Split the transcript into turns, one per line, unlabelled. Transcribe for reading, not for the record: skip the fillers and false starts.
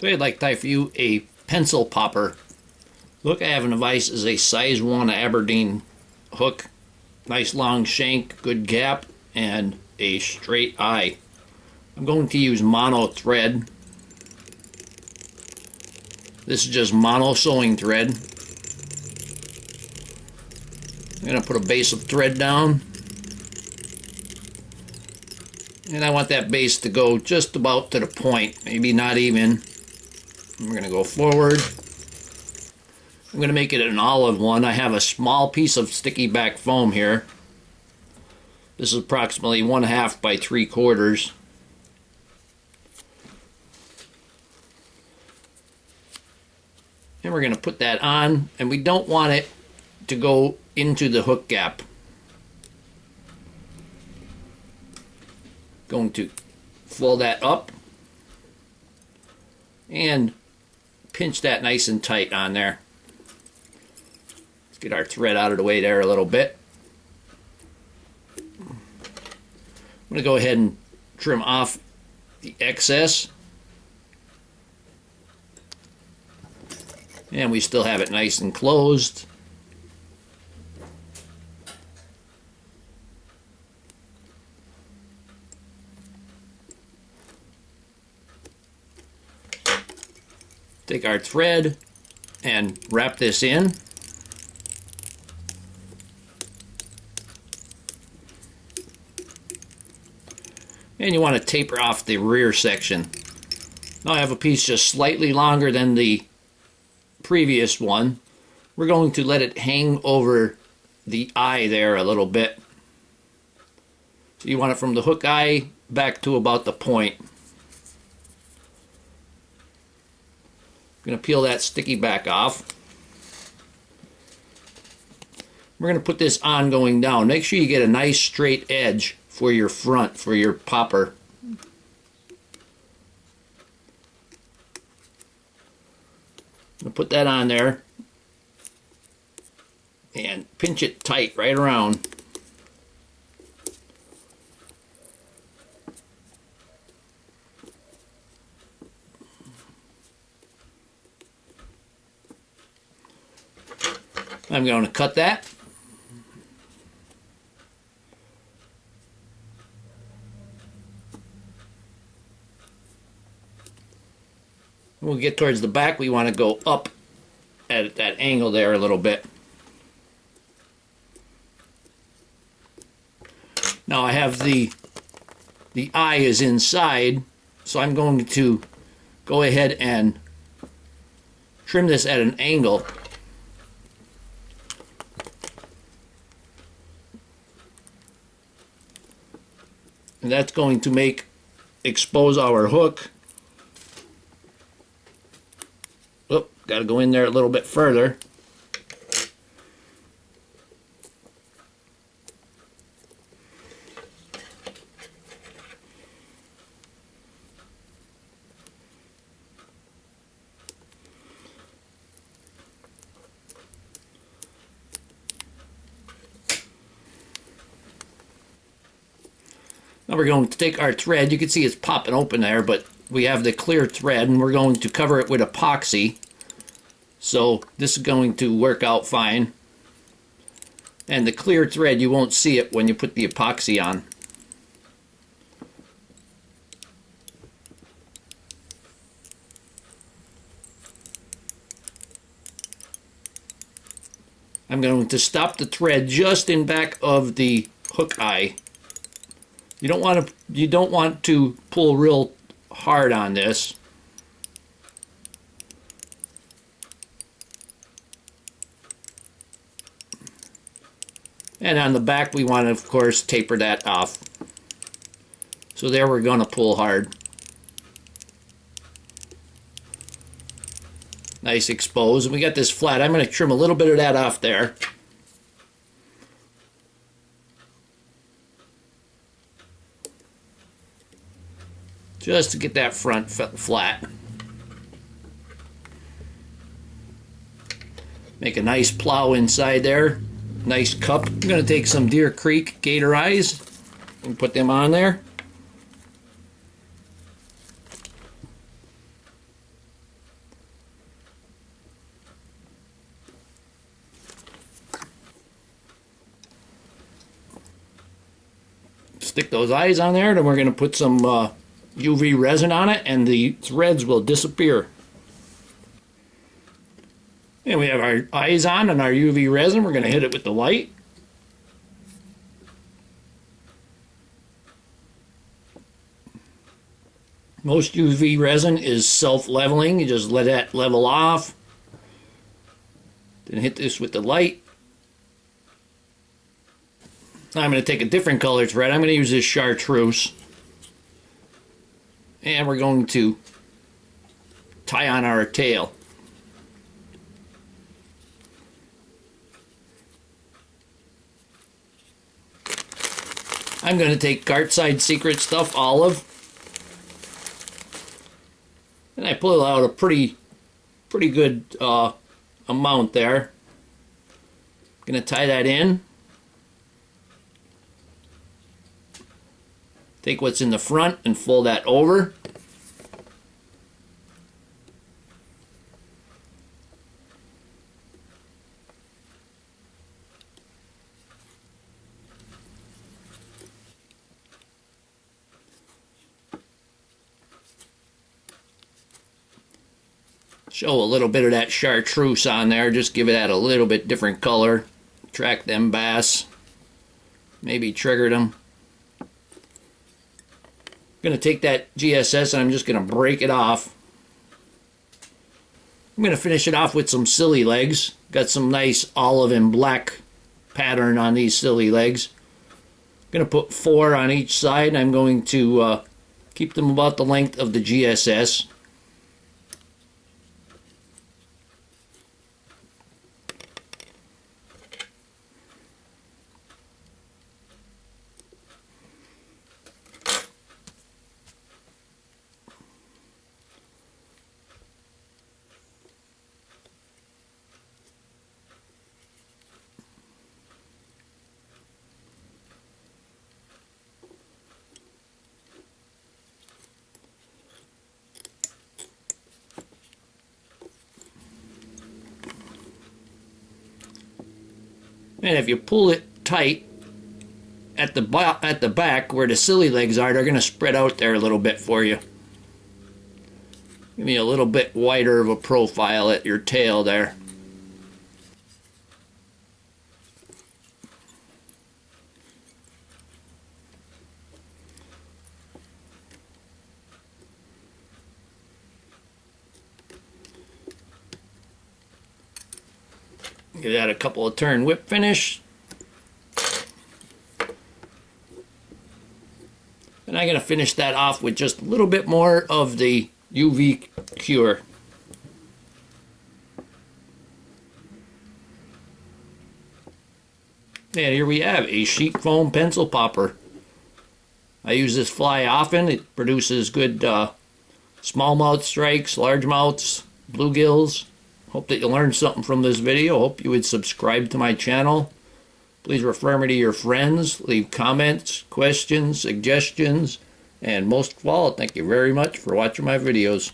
Today I'd like to tie for you a pencil popper. Look I have in the vise is a size 1 Aberdeen hook. Nice long shank, good gap, and a straight eye. I'm going to use mono thread. This is just mono sewing thread. I'm going to put a base of thread down. And I want that base to go just about to the point, maybe not even. We're going to go forward. I'm going to make it an olive one. I have a small piece of sticky back foam here. This is approximately 1/2 by 3/4. And we're going to put that on, and we don't want it to go into the hook gap. Going to fold that up and pinch that nice and tight on there. Let's get our thread out of the way there a little bit. I'm going to go ahead and trim off the excess. And we still have it nice and closed. Take our thread and wrap this in. And you want to taper off the rear section. Now I have a piece just slightly longer than the previous one. We're going to let it hang over the eye there a little bit. So you want it from the hook eye back to about the point. I'm going to peel that sticky back off. We're going to put this on going down. Make sure you get a nice straight edge for your front, for your popper. I'm going to put that on there and pinch it tight right around. I'm going to cut that. When we get towards the back, we want to go up at that angle there a little bit. Now I have the eye is inside, so I'm going to go ahead and trim this at an angle. And that's going to expose our hook. Oh, got to go in there a little bit further. Now we're going to take our thread. You can see it's popping open there, but we have the clear thread, and we're going to cover it with epoxy. So this is going to work out fine. And the clear thread, you won't see it when you put the epoxy on. I'm going to stop the thread just in back of the hook eye. You don't want to pull real hard on this. And on the back we want to, of course, taper that off. So there we're going to pull hard. Nice exposed. And we got this flat. I'm going to trim a little bit of that off there. Just to get that front flat. Make a nice plow inside there. Nice cup. I'm going to take some Deer Creek Gator eyes and put them on there. stick those eyes on there, then we're going to put some UV resin on it, and the threads will disappear. And we have our eyes on and our UV resin. We're going to hit it with the light. Most UV resin is self-leveling. You just let that level off. Then hit this with the light. Now I'm going to take a different color thread. I'm going to use this chartreuse. And we're going to tie on our tail. I'm going to take Cartside Secret Stuff Olive. And I pull out a pretty good amount there. I'm going to tie that in. Take what's in the front and fold that over. Show a little bit of that chartreuse on there, just give it that a little bit different color. Attract them bass. Maybe trigger them. I'm going to take that GSS and I'm just going to break it off. I'm going to finish it off with some silly legs. Got some nice olive and black pattern on these silly legs. I'm going to put 4 on each side, and I'm going to keep them about the length of the GSS. And if you pull it tight at the back where the silly legs are, they're going to spread out there a little bit for you. Give me a little bit wider of a profile at your tail there. Give that a couple of turn whip finish. And I'm going to finish that off with just a little bit more of the UV cure. And here we have a sheet foam pencil popper. I use this fly often. It produces good smallmouth strikes, largemouths, bluegills. Hope that you learned something from this video. Hope you would subscribe to my channel. Please refer me to your friends. Leave comments, questions, suggestions. And most of all, thank you very much for watching my videos.